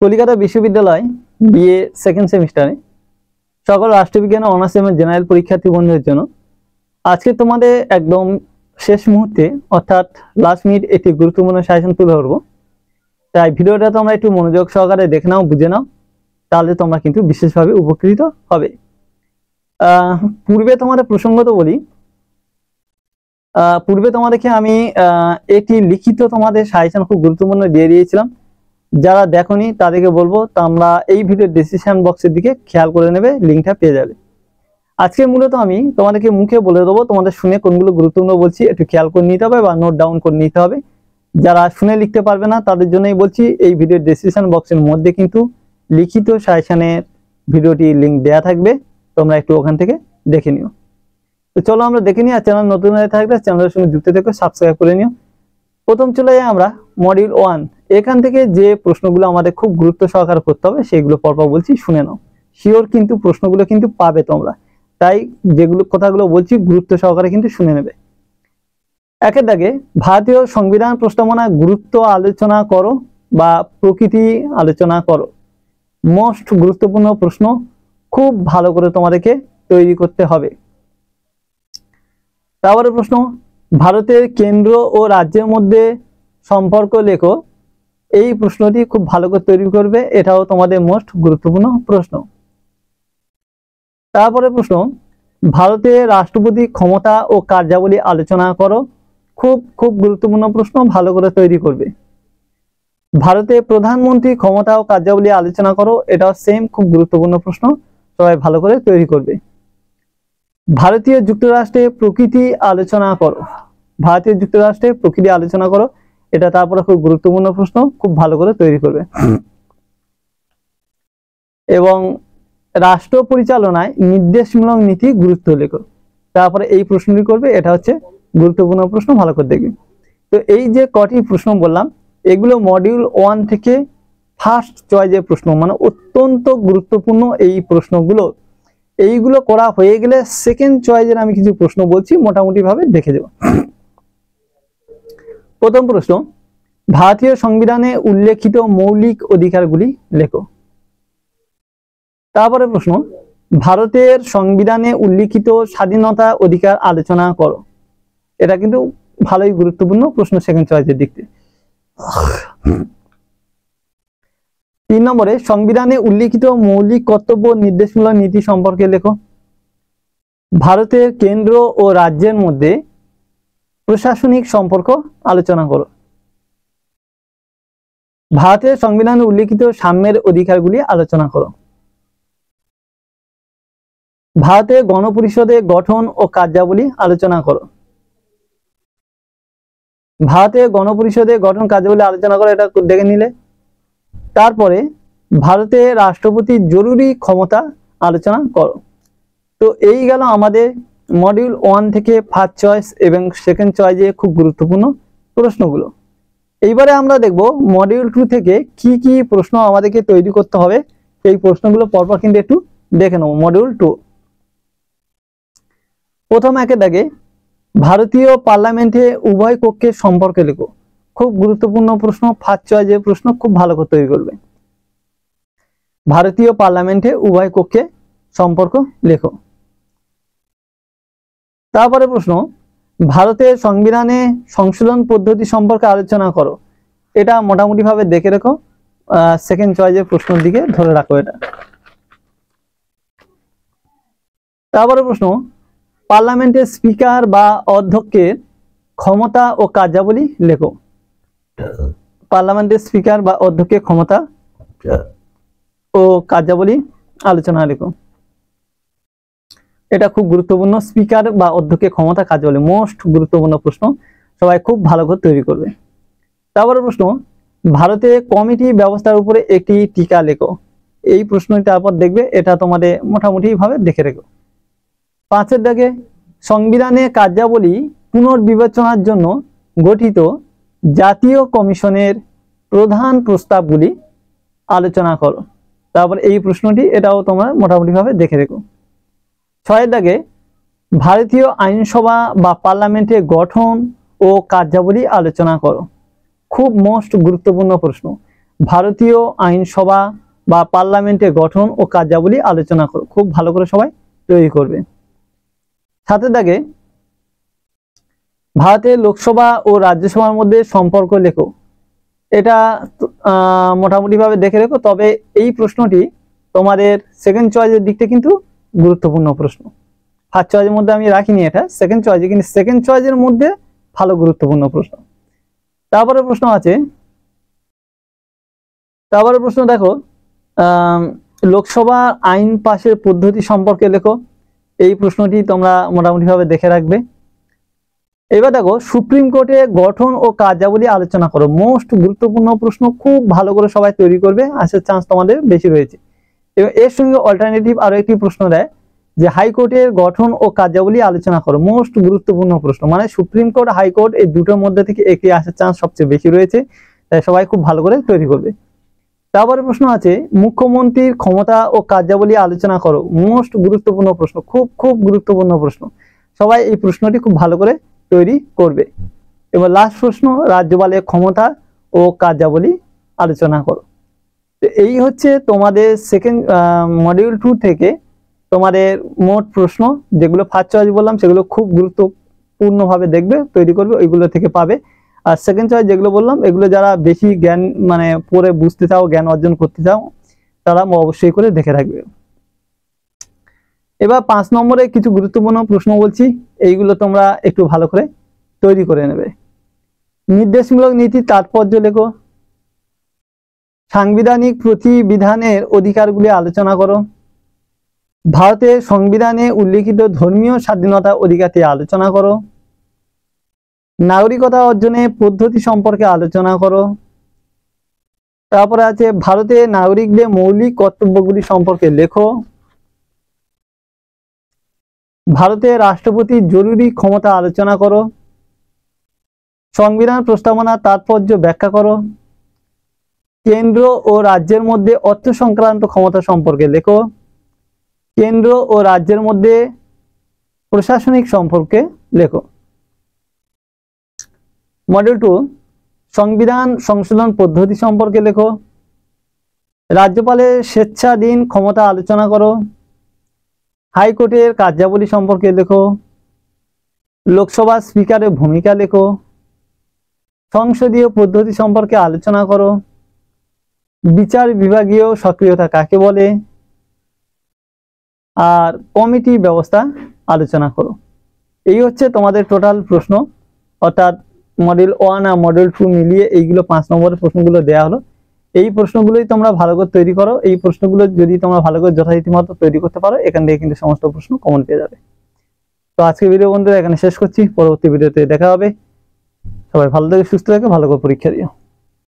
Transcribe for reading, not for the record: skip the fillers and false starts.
কলকাতা বিশ্ববিদ্যালয় BA second সেমিস্টারে সকল রাষ্ট্রবিজ্ঞান অনার্স এবং জেনারেল পরীক্ষার্থী বন্ধুদের জন্য আজকে তোমাদের একদম শেষ মুহূর্তে অর্থাৎ লাস্ট মিনিট একটি গুরুত্বপূর্ণ সাজেশন তুলে ধরবো। তাই ভিডিওটা তোমরা একটু মনোযোগ সহকারে দেখে নাও, বুঝে নাও, তাহলে তোমরা কিন্তু বিশেষভাবে উপকৃত হবে। পূর্বে তোমাদের প্রসঙ্গত বলি, পূর্বে তোমাদেরকে আমি একটি লিখিত তোমাদের সাজেশন খুব গুরুত্বপূর্ণ দিয়ে দিয়েছিলাম। যারা দেখোনি তাদেরকে বলবো তোমরা এই ভিডিওর ডেসক্রিপশন বক্সের দিকে খেয়াল করে নেবে, লিঙ্কটা পেয়ে যাবে। আজকে মূলত আমি তোমাদেরকে মুখে বলে দেবো, তোমাদের শুনে কোনগুলো গুরুত্বপূর্ণ বলছি একটু খেয়াল করে নিতে হবে বা নোট ডাউন করে নিতে হবে। যারা শুনে লিখতে পারবে না তাদের জন্যই বলছি, এই ভিডিওর ডেসক্রিপশন বক্সের মধ্যে কিন্তু লিখিত সাজেশনের ভিডিওটি লিঙ্ক দেওয়া থাকবে, তোমরা একটু ওখান থেকে দেখে নিও। তো চলো আমরা দেখে নিই। আর চ্যানেল নতুন হয়ে থাকলে চ্যানেলের সঙ্গে যুক্ত থেকো, সাবস্ক্রাইব করে নিও। প্রথম চলে যাই আমরা মডিউল 1। এখান থেকে যে প্রশ্নগুলো আমাদের খুব গুরুত্ব সহকারে করতে হবে সেগুলো পরপর বলছি, শুনে নাও। শিওর কিন্তু প্রশ্নগুলো কিন্তু পাবে তোমরা, তাই যেগুলো কথাগুলো বলছি গুরুত্ব সহকারে কিন্তু শুনে নেবে। একের দাগে ভারতীয় সংবিধান প্রস্তাবনা গুরুত্ব আলোচনা করো বা প্রকৃতি আলোচনা করো। মোস্ট গুরুত্বপূর্ণ প্রশ্ন, খুব ভালো করে তোমাদেরকে তৈরি করতে হবে। তারপরে প্রশ্ন, ভারতের কেন্দ্র ও রাজ্যের মধ্যে সম্পর্ক লেখো। এই প্রশ্নটি খুব ভালো করে তৈরি করবে, এটাও তোমাদের মোস্ট গুরুত্বপূর্ণ প্রশ্ন। তারপরে প্রশ্ন, ভারতের রাষ্ট্রপতি ক্ষমতা ও কার্যাবলী আলোচনা করো। খুব খুব গুরুত্বপূর্ণ প্রশ্ন, ভালো করে তৈরি করবে। ভারতের প্রধানমন্ত্রী ক্ষমতা ও কার্যাবলী আলোচনা করো, এটাও সেম খুব গুরুত্বপূর্ণ প্রশ্ন, সবাই ভালো করে তৈরি করবে। ভারতীয় যুক্তরাষ্ট্রে প্রকৃতি আলোচনা করো। ভারতীয় যুক্তরাষ্ট্রে প্রকৃতি আলোচনা করো, এটা তারপরে খুব গুরুত্বপূর্ণ প্রশ্ন, খুব ভালো করে তৈরি করবে। এবং রাষ্ট্র পরিচালনায় নির্দেশমূলক নীতি গুরুত্ব লেখো। তারপরে এই প্রশ্নটি করবে, এটা হচ্ছে গুরুত্বপূর্ণ প্রশ্ন, ভালো করে দেখবে। তো এই যে কটি প্রশ্ন বললাম, এগুলো মডিউল 1 থেকে ফার্স্ট চয়েসের প্রশ্ন, মানে অত্যন্ত গুরুত্বপূর্ণ এই প্রশ্নগুলো। এইগুলো করা হয়ে গেলে সেকেন্ড চয়েসের আমি কিছু প্রশ্ন বলছি, মোটামুটি ভাবে দেখে দেব। প্রথম প্রশ্ন, ভারতীয় সংবিধানে উল্লেখিত মৌলিক অধিকারগুলি লেখো। তারপরে প্রশ্ন, ভারতের সংবিধানে উল্লিখিত স্বাধীনতা অধিকার আলোচনা করো। এটা কিন্তু ভালোই গুরুত্বপূর্ণ প্রশ্ন সেকেন্ড চয়েসের দিক থেকে। 3 নম্বরে, সংবিধানে উল্লিখিত মৌলিক কর্তব্য নির্দেশমূলক নীতি সম্পর্কে লেখো। ভারতের কেন্দ্র ও রাজ্যের মধ্যে প্রশাসনিক সম্পর্ক আলোচনা করো। ভারতের সংবিধানে উল্লিখিত সাম্যের অধিকারগুলি আলোচনা করো। ভারতের গণপরিষদের গঠন ও কার্যাবলী আলোচনা করো। ভারতের গণপরিষদের গঠন কার্যাবলী আলোচনা করো, এটা দেখে নিলে। তারপরে ভারতের রাষ্ট্রপতির জরুরি ক্ষমতা আলোচনা করো। তো এই গেল আমাদের মডিউল 1 থেকে ফার্স্ট চয়েস এবং সেকেন্ড চয়েসে খুব গুরুত্বপূর্ণ প্রশ্নগুলো। এইবারে আমরা দেখব মডিউল 2 থেকে কি কি প্রশ্ন আমাদেরকে তৈরি করতে হবে, এই প্রশ্নগুলো পরপর কিন্তু একটু দেখে নেব। মডিউল 2 প্রথম একের দাগে ভারতীয় পার্লামেন্টে উভয় কক্ষের সম্পর্কে লেখো। খুব গুরুত্বপূর্ণ প্রশ্ন, ফার্স্ট চয়েসের প্রশ্ন, খুব ভালো করে তৈরি করবে। ভারতীয় পার্লামেন্টে উভয় কক্ষে সম্পর্ক লেখো। তারপরে প্রশ্ন, ভারতের সংবিধানে সংশোধন পদ্ধতি সম্পর্কে আলোচনা করো। এটা মোটামুটি ভাবে দেখে রেখো, সেকেন্ড চয়েসের প্রশ্নের দিকে ধরে রাখো এটা। তারপরে প্রশ্ন, পার্লামেন্টের স্পিকার বা অধ্যক্ষের ক্ষমতা ও কার্যাবলী লেখো। পার্লামেন্টের স্পিকার বা অধ্যক্ষের ক্ষমতা ও কার্যাবলী আলোচনা লেখো। এটা খুব গুরুত্বপূর্ণ, স্পিকার বা অধ্যক্ষের ক্ষমতা কার্যাবলী মোস্ট গুরুত্বপূর্ণ প্রশ্ন, সবাই খুব ভালো করে তৈরি করবে। তারপরে প্রশ্ন, ভারতে কমিটি ব্যবস্থার উপরে একটি টিকা লেখো। এই প্রশ্নটি তারপর দেখবে, এটা তোমাদের মোটামুটি ভাবে দেখে রেখো। 5 দাগে সংবিধানের কার্যাবলী পুনর্বিবেচনার জন্য গঠিত জাতীয় কমিশনের প্রধান প্রস্তাবগুলি আলোচনা করো। তারপর এই প্রশ্নটি, এটাও তোমরা মোটামুটি ভাবে দেখে রেখো। 6 দাগে ভারতীয় আইনসভা বা পার্লামেন্টের গঠন ও কার্যাবলী আলোচনা করো। খুব মোস্ট গুরুত্বপূর্ণ প্রশ্ন। ভারতীয় আইনসভা বা পার্লামেন্টের গঠন ও কার্যাবলী আলোচনা করো। খুব ভালো করে সবাই তৈরি করবে। সাথে থাকে ভারতের লোকসভা ও রাজ্যসভার মধ্যে সম্পর্ক লেখো। এটা মোটামুটি ভাবে দেখে রেখো, তবে এই প্রশ্নটি তোমাদের সেকেন্ড চয়েসের দিকটা কিন্তু গুরুত্বপূর্ণ প্রশ্ন। ফার্স্ট চয়েসের মধ্যে আমি রাখিনি, এটা সেকেন্ড চয়েসে, কিন্তু সেকেন্ড চয়েসের মধ্যে ভালো গুরুত্বপূর্ণ প্রশ্ন। তারপরে প্রশ্ন দেখো, লোকসভা আইন পাশের পদ্ধতি সম্পর্কে লেখো। এই প্রশ্নটি তোমরা মোটামুটি ভাবে দেখে রাখবে। এবার দেখো, সুপ্রিম কোর্টে গঠন ও কার্যাবলী আলোচনা করো। মোস্ট গুরুত্বপূর্ণ প্রশ্ন, খুব ভালো করে সবাই তৈরি করবে, আসার চান্স তোমাদের বেশি রয়েছে। এবং এর সঙ্গে অল্টারনেটিভ আরো একটি প্রশ্ন দেয় যে হাইকোর্টের গঠন ও কার্যাবলী আলোচনা করো। মোস্ট গুরুত্বপূর্ণ প্রশ্ন, মানে সুপ্রিম কোর্ট, হাইকোর্ট এই দুটোর মধ্যে থেকে একটি আসার চান্স সবচেয়ে বেশি রয়েছে, তাই সবাই খুব ভালো করে তৈরি করবে। তারপরে প্রশ্ন আছে মুখ্যমন্ত্রীর ক্ষমতা ও কার্যাবলী আলোচনা করো। মোস্ট গুরুত্বপূর্ণ প্রশ্ন, খুব খুব গুরুত্বপূর্ণ প্রশ্ন, সবাই এই প্রশ্নটি খুব ভালো করে তৈরি করবে। এবার লাস্ট প্রশ্ন, রাজ্যপালের ক্ষমতা ও কার্যাবলী আলোচনা করো। তো এই হচ্ছে তোমাদের সেকেন্ড মডিউল 2 থেকে তোমাদের মোট প্রশ্ন, যেগুলো ফার্স্ট চয়েস বললাম সেগুলো খুব গুরুত্বপূর্ণভাবে দেখবে, তৈরি করবে, ওইগুলো থেকে পাবে। আর সেকেন্ড চয়েস যেগুলো বললাম, এগুলো যারা বেশি জ্ঞান মানে পড়ে বুঝতে চাও, জ্ঞান অর্জন করতে চাও, তারা অবশ্যই করে দেখে রাখবে। এবার 5 নম্বরে কিছু গুরুত্বপূর্ণ প্রশ্ন বলছি, এইগুলো তোমরা একটু ভালো করে তৈরি করে নেবে। নির্দেশমূলক নীতির তাৎপর্য লেখো। সাংবিধানিক প্রতিবিধানের অধিকারগুলি আলোচনা করো। ভারতের সংবিধানে উল্লিখিত ধর্মীয় স্বাধীনতা অধিকারটি আলোচনা করো। নাগরিকতা অর্জনের পদ্ধতি সম্পর্কে আলোচনা করো। তারপরে আছে ভারতের নাগরিকদের মৌলিক কর্তব্যগুলি সম্পর্কে লেখো। ভারতের রাষ্ট্রপতির জরুরি ক্ষমতা আলোচনা করো। সংবিধান প্রস্তাবনার তাৎপর্য ব্যাখ্যা করো। কেন্দ্র ও রাজ্যের মধ্যে অর্থ সংক্রান্ত ক্ষমতা সম্পর্কে লেখো। কেন্দ্র ও রাজ্যের মধ্যে প্রশাসনিক সম্পর্কে লেখো। মডিউল 2 সংবিধান সংশোধন পদ্ধতি সম্পর্কে লেখো। রাজ্যপালের স্বেচ্ছাধীন ক্ষমতা আলোচনা করো। হাইকোর্টের কার্যাবলী সম্পর্কে লেখো। লোকসভা স্পিকারের ভূমিকা লেখো। সংসদীয় পদ্ধতি সম্পর্কে আলোচনা করো। বিচার বিভাগীয় সক্রিয়তা কাকে বলে, আর কমিটি ব্যবস্থা আলোচনা করো। এই হচ্ছে তোমাদের টোটাল প্রশ্ন, অর্থাৎ মডিউল 1 আর মডিউল 2 মিলিয়ে এইগুলো 5 নম্বরের প্রশ্নগুলো দেওয়া হলো। এই প্রশ্নগুলোই তোমরা ভালো করে তৈরি করো। এই প্রশ্নগুলো যদি তোমরা ভালো করে যথারীতি মতো তৈরি করতে পারো, এখান থেকে কিন্তু সমস্ত প্রশ্ন কমন পেয়ে যাবে। তো আজকে ভিডিও বন্ধুরা এখানে শেষ করছি, পরবর্তী ভিডিওতে দেখা হবে। সবাই ভালো থেকে সুস্থ থেকে ভালো করে পরীক্ষা দিও।